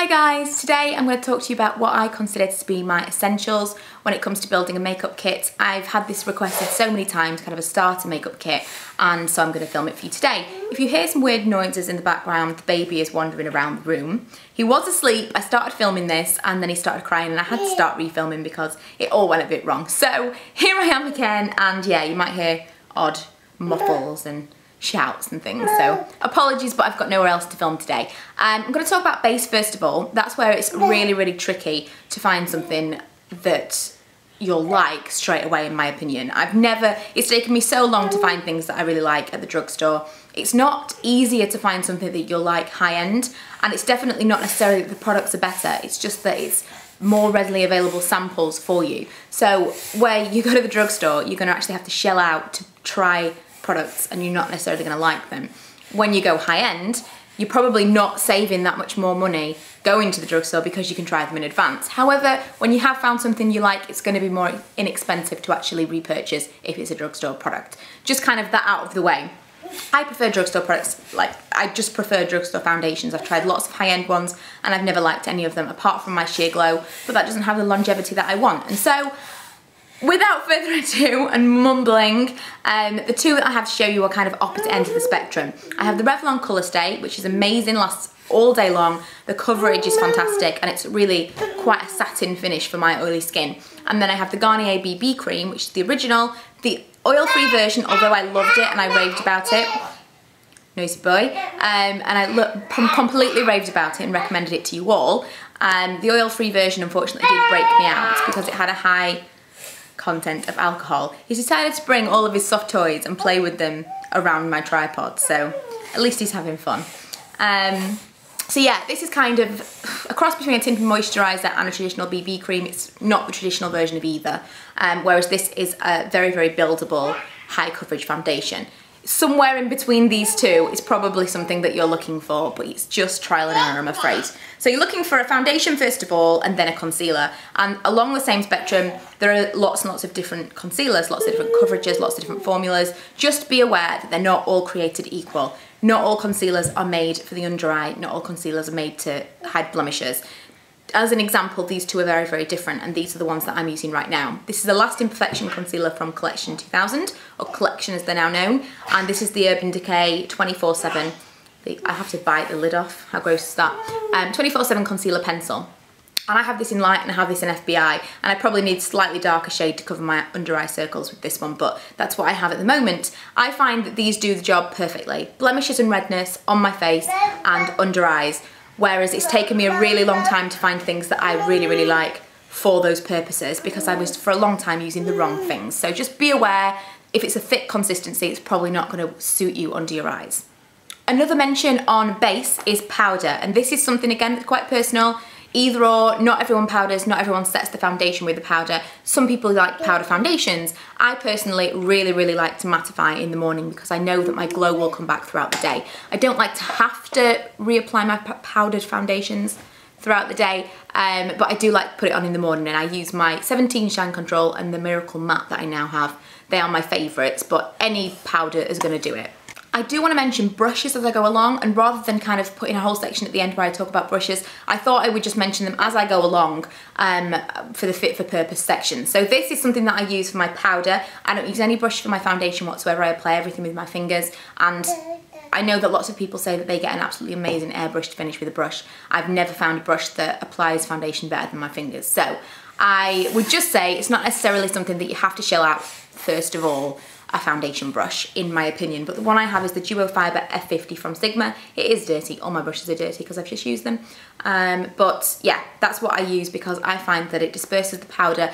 Hi guys, today I'm going to talk to you about what I consider to be my essentials when it comes to building a makeup kit. I've had this requested so many times, kind of a starter makeup kit, and so I'm going to film it for you today. If you hear some weird noises in the background, the baby is wandering around the room. He was asleep, I started filming this and then he started crying and I had to start refilming because it all went a bit wrong. So here I am again, and yeah, you might hear odd muffles and shouts and things, so apologies, but I've got nowhere else to film today. I'm going to talk about base first of all. That's where it's really tricky to find something that you'll like straight away, in my opinion. It's taken me so long to find things that I really like at the drugstore. It's not easier to find something that you'll like high-end, and it's definitely not necessarily that the products are better, it's just that it's more readily available samples for you. So where you go to the drugstore, you're going to actually have to shell out to try products and you're not necessarily going to like them. When you go high-end, you're probably not saving that much more money going to the drugstore because you can try them in advance. However, when you have found something you like, it's going to be more inexpensive to actually repurchase if it's a drugstore product. Just kind of that out of the way. I prefer drugstore products, I just prefer drugstore foundations. I've tried lots of high-end ones and I've never liked any of them apart from my Sheer Glow, but that doesn't have the longevity that I want. And so, without further ado and mumbling, the two that I have to show you are kind of opposite ends of the spectrum. I have the Revlon Colour Stay, which is amazing, lasts all day long. The coverage is fantastic and it's really quite a satin finish for my oily skin. And then I have the Garnier BB Cream, which is the original, the oil-free version, although I loved it and I raved about it. Noisy boy. And I completely raved about it and recommended it to you all. The oil-free version unfortunately did break me out because it had a high content of alcohol. He's decided to bring all of his soft toys and play with them around my tripod, so at least he's having fun. So yeah, this is kind of a cross between a tinted moisturiser and a traditional BB cream. It's not the traditional version of either, whereas this is a very buildable, high coverage foundation. Somewhere in between these two is probably something that you're looking for, but it's just trial and error, I'm afraid. So you're looking for a foundation first of all, and then a concealer. And along the same spectrum, there are lots and lots of different concealers, lots of different coverages, lots of different formulas. Just be aware that they're not all created equal. Not all concealers are made for the under eye, not all concealers are made to hide blemishes. As an example, these two are very different, and these are the ones that I'm using right now. This is the Last Imperfection Concealer from Collection 2000, or Collection as they're now known, and this is the Urban Decay 24/7. I have to bite the lid off, how gross is that? 24/7 Concealer Pencil. And I have this in light and I have this in FBI, and I probably need slightly darker shade to cover my under eye circles with this one, but that's what I have at the moment. I find that these do the job perfectly. Blemishes and redness on my face and under eyes. Whereas it's taken me a really long time to find things that I really like for those purposes, because I was for a long time using the wrong things. So just be aware, if it's a thick consistency, it's probably not going to suit you under your eyes. Another mention on base is powder, and this is something again that's quite personal. Either or, not everyone powders, not everyone sets the foundation with the powder. Some people like powder foundations. I personally really like to mattify in the morning because I know that my glow will come back throughout the day. I don't like to have to reapply my powdered foundations throughout the day, but I do like to put it on in the morning, and I use my 17 Shine Control and the Miracle Matte that I now have. They are my favourites, but any powder is going to do it. I do want to mention brushes as I go along, and rather than kind of putting a whole section at the end where I talk about brushes, I thought I would just mention them as I go along for the fit for purpose section. So this is something that I use for my powder. I don't use any brush for my foundation whatsoever. I apply everything with my fingers, and I know that lots of people say that they get an absolutely amazing airbrush to finish with a brush. I've never found a brush that applies foundation better than my fingers. So I would just say it's not necessarily something that you have to shell out first of all, a foundation brush, in my opinion, but the one I have is the Duo Fiber F50 from Sigma. It is dirty, all my brushes are dirty because I've just used them, but yeah, that's what I use because I find that it disperses the powder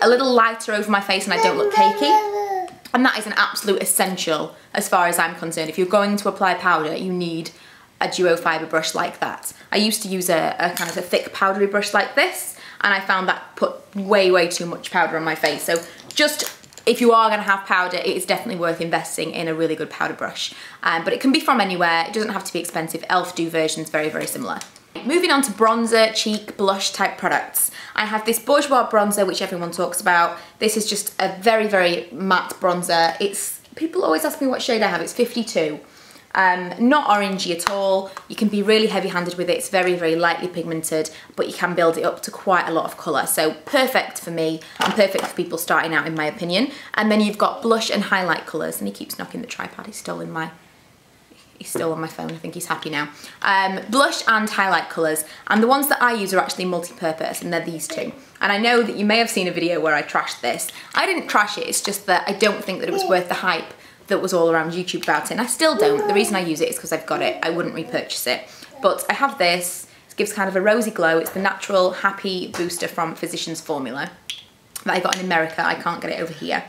a little lighter over my face and I don't look cakey, and that is an absolute essential as far as I'm concerned. If you're going to apply powder, you need a Duo Fiber brush like that. I used to use a kind of a thick powdery brush like this, and I found that put way too much powder on my face. So just, if you are going to have powder, it is definitely worth investing in a really good powder brush. But it can be from anywhere, it doesn't have to be expensive. e.l.f. do versions very similar. Moving on to bronzer, cheek, blush type products. I have this Bourjois bronzer, which everyone talks about. This is just a very matte bronzer. People always ask me what shade I have, it's 52. Not orangey at all. You can be really heavy-handed with it. It's very, very lightly pigmented, but you can build it up to quite a lot of colour. So perfect for me and perfect for people starting out, in my opinion. And then you've got blush and highlight colours, and he keeps knocking the tripod. He's still on my phone. I think he's happy now. Blush and highlight colours, and the ones that I use are actually multi-purpose, and they're these two. And I know that you may have seen a video where I trashed this. I didn't trash it, it's just that I don't think that it was worth the hype that was all around YouTube about it, and I still don't. The reason I use it is because I've got it. I wouldn't repurchase it. But I have this. It gives kind of a rosy glow. It's the Natural Happy Booster from Physicians Formula that I got in America. I can't get it over here.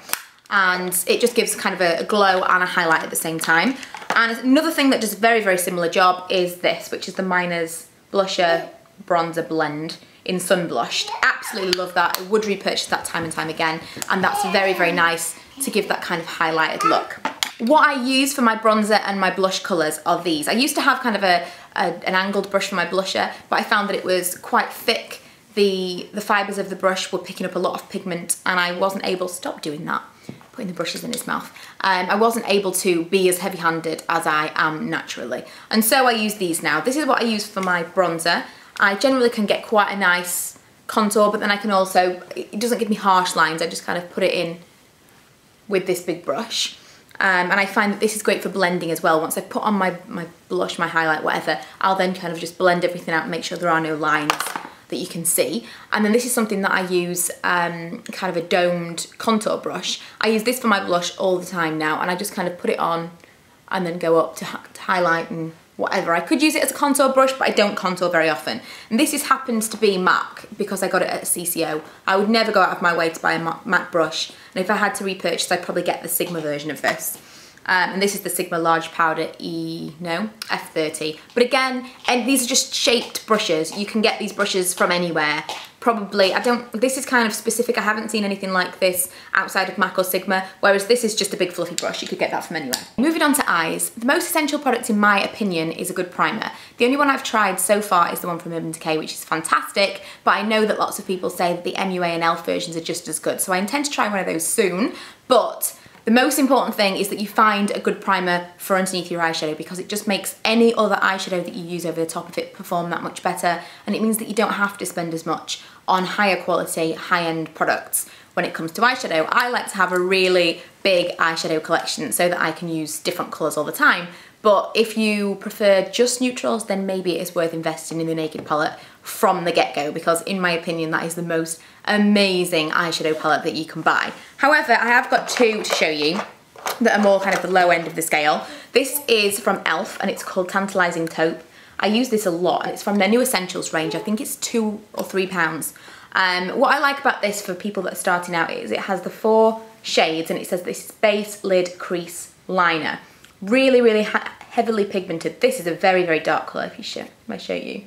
And it just gives kind of a glow and a highlight at the same time. And another thing that does a very, very similar job is this, which is the Miner's Blusher Bronzer Blend in Sun Blushed. Absolutely love that. I would repurchase that time and time again. And that's very, very nice to give that kind of highlighted look. What I use for my bronzer and my blush colours are these. I used to have kind of an angled brush for my blusher, but I found that it was quite thick. The fibres of the brush were picking up a lot of pigment, and I wasn't able to stop doing that. Putting the brushes in his mouth. I wasn't able to be as heavy-handed as I am naturally. And so I use these now. This is what I use for my bronzer. I generally can get quite a nice contour, but then I can also, it doesn't give me harsh lines. I just kind of put it in with this big brush. And I find that this is great for blending as well. Once I've put on my blush, my highlight, whatever, I'll then kind of just blend everything out and make sure there are no lines that you can see. And then this is something that I use, kind of a domed contour brush. I use this for my blush all the time now, and I just kind of put it on and then go up to highlight and whatever. I could use it as a contour brush, but I don't contour very often. And this happens to be MAC because I got it at CCO. I would never go out of my way to buy a MAC brush. And if I had to repurchase, I'd probably get the Sigma version of this. And this is the Sigma Large Powder F30. But again, and these are just shaped brushes. You can get these brushes from anywhere. Probably, this is kind of specific. I haven't seen anything like this outside of MAC or Sigma, whereas this is just a big fluffy brush. You could get that from anywhere. Moving on to eyes, the most essential product in my opinion is a good primer. The only one I've tried so far is the one from Urban Decay, which is fantastic, but I know that lots of people say that the MUA and ELF versions are just as good, so I intend to try one of those soon. But the most important thing is that you find a good primer for underneath your eyeshadow, because it just makes any other eyeshadow that you use over the top of it perform that much better, and it means that you don't have to spend as much on higher quality, high-end products when it comes to eyeshadow. I like to have a really big eyeshadow collection so that I can use different colours all the time. But if you prefer just neutrals, then maybe it is worth investing in the Naked palette from the get-go, because in my opinion that is the most amazing eyeshadow palette that you can buy. However, I have got two to show you that are more kind of the low end of the scale. This is from ELF and it's called Tantalising Taupe. I use this a lot and it's from their new Essentials range. I think it's £2 or £3. What I like about this for people that are starting out is it has the 4 shades and it says this is base, lid, crease, liner. Really, really heavily pigmented. This is a very, very dark colour if I show you.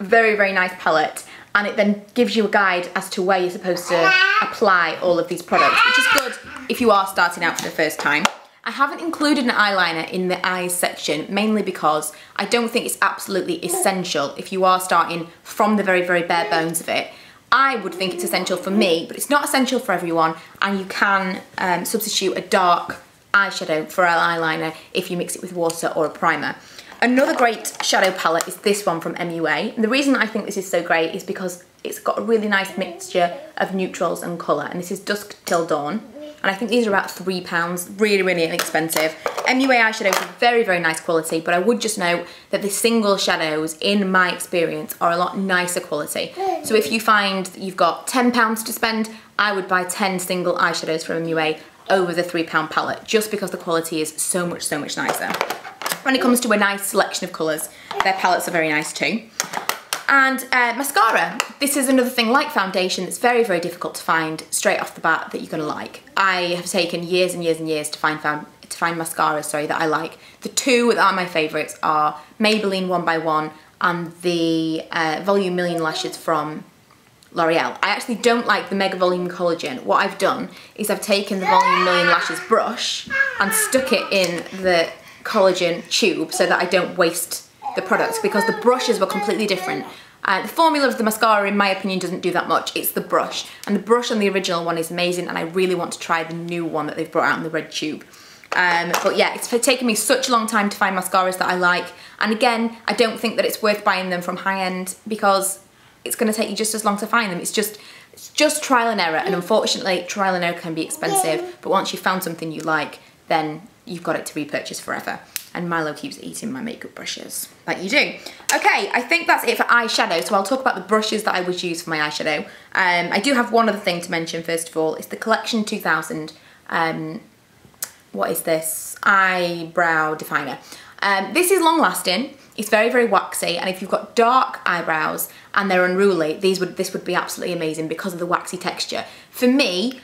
Very, very nice palette. And it then gives you a guide as to where you're supposed to apply all of these products, which is good if you are starting out for the first time. I haven't included an eyeliner in the eyes section, mainly because I don't think it's absolutely essential if you are starting from the very, very bare bones of it. I would think it's essential for me, but it's not essential for everyone, and you can substitute a dark eyeshadow for an eyeliner if you mix it with water or a primer. Another great shadow palette is this one from MUA. And the reason I think this is so great is because it's got a really nice mixture of neutrals and colour, and this is Dusk Till Dawn. And I think these are about £3, really, really inexpensive. MUA eyeshadows are very, very nice quality, but I would just note that the single shadows, in my experience, are a lot nicer quality. So if you find that you've got £10 to spend, I would buy 10 single eyeshadows from MUA over the £3 palette, just because the quality is so much nicer. When it comes to a nice selection of colours, their palettes are very nice too. And mascara. This is another thing like foundation that's very, very difficult to find straight off the bat that you're gonna like. I have taken years and years and years to find mascaras, that I like. The two that are my favourites are Maybelline 1x1 and the Volume Million Lashes from L'Oreal. I actually don't like the Mega Volume Collagen. What I've done is I've taken the Volume Million Lashes brush and stuck it in the collagen tube so that I don't waste the products, because the brushes were completely different. The formula of the mascara, in my opinion, doesn't do that much. It's the brush. And the brush on the original one is amazing, and I really want to try the new one that they've brought out in the red tube. But yeah, it's taken me such a long time to find mascaras that I like. And again, I don't think that it's worth buying them from high-end because it's going to take you just as long to find them. It's just trial and error, and unfortunately trial and error can be expensive, but once you've found something you like, then you've got it to repurchase forever. And Milo keeps eating my makeup brushes, like you do. Okay, I think that's it for eyeshadow, so I'll talk about the brushes that I would use for my eyeshadow. I do have one other thing to mention first of all. It's the Collection 2000, what is this? Eyebrow definer. This is long lasting. It's very, very waxy, and if you've got dark eyebrows and they're unruly, this would be absolutely amazing because of the waxy texture. For me,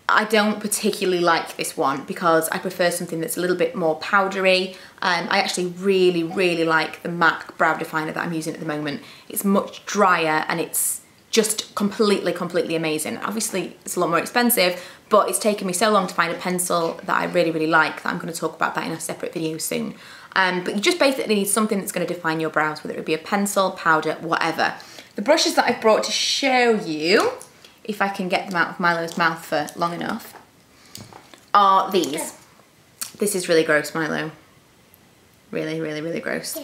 I don't particularly like this one because I prefer something that's a little bit more powdery. I actually really, really like the MAC brow definer that I'm using at the moment. It's much drier and it's just completely amazing. Obviously, it's a lot more expensive, but it's taken me so long to find a pencil that I really, really like that I'm going to talk about that in a separate video soon. But you just basically need something that's going to define your brows, whether it be a pencil, powder, whatever. The brushes that I've brought to show you, if I can get them out of Milo's mouth for long enough, are these. This is really gross, Milo. Really, really, really gross.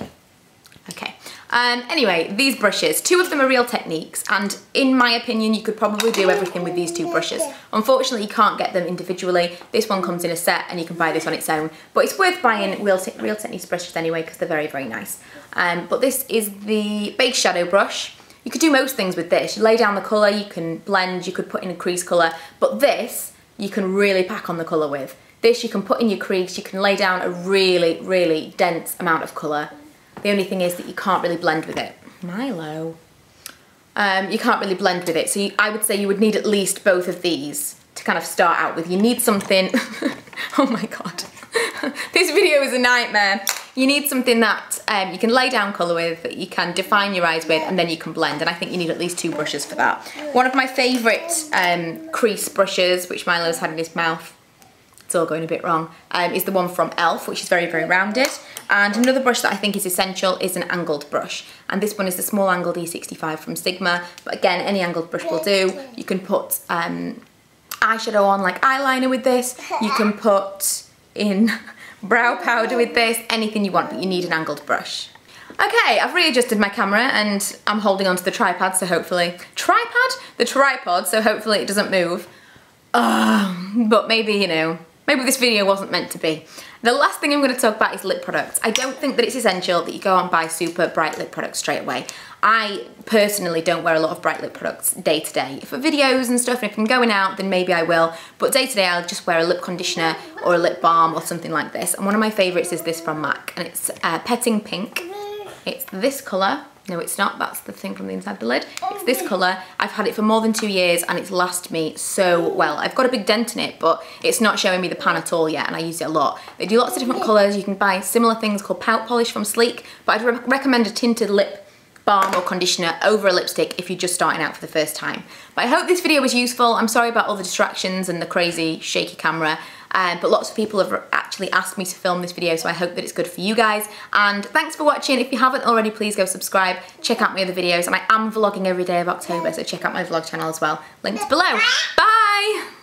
Okay. Anyway, these brushes, 2 of them are Real Techniques, and in my opinion, you could probably do everything with these 2 brushes. Unfortunately, you can't get them individually. This one comes in a set, and you can buy this on its own. But it's worth buying Real Techniques brushes anyway, because they're very, very nice. But this is the Base Shadow brush. You could do most things with this. You lay down the colour, you can blend, you could put in a crease colour, but this, you can really pack on the colour with. This you can put in your crease, you can lay down a really, really dense amount of colour. The only thing is that you can't really blend with it. Milo. You can't really blend with it, so I would say you would need at least both of these to kind of start out with. You need something, oh my god, this video is a nightmare. You need something that you can lay down colour with, that you can define your eyes with, and then you can blend, and I think you need at least 2 brushes for that. One of my favourite crease brushes, which Milo's had in his mouth, it's all going a bit wrong, is the one from e.l.f., which is very, very rounded. And another brush that I think is essential is an angled brush. And this one is the small angled E65 from Sigma. But again, any angled brush will do. You can put eyeshadow on, like eyeliner with this. You can put in brow powder with this, anything you want, but you need an angled brush. Okay, I've readjusted my camera and I'm holding onto the tripod, so hopefully, the tripod, so hopefully it doesn't move. But maybe, you know, maybe this video wasn't meant to be. The last thing I'm going to talk about is lip products. I don't think that it's essential that you go out and buy super bright lip products straight away. I personally don't wear a lot of bright lip products day to day. For videos and stuff, and if I'm going out, then maybe I will. But day to day, I'll just wear a lip conditioner or a lip balm or something like this. And one of my favourites is this from MAC, and it's Petting Pink. It's this colour. No, it's not. That's the thing from the inside of the lid. It's this colour. I've had it for more than 2 years and it's lasted me so well. I've got a big dent in it, but it's not showing me the pan at all yet, and I use it a lot. They do lots of different colours. You can buy similar things called Pout Polish from Sleek, but I'd recommend a tinted lip balm or conditioner over a lipstick if you're just starting out for the first time. But I hope this video was useful. I'm sorry about all the distractions and the crazy shaky camera. But lots of people have actually asked me to film this video, so I hope that it's good for you guys. And thanks for watching. If you haven't already, please go subscribe, check out my other videos, and I am vlogging every day of October, so check out my vlog channel as well. Linked below. Bye!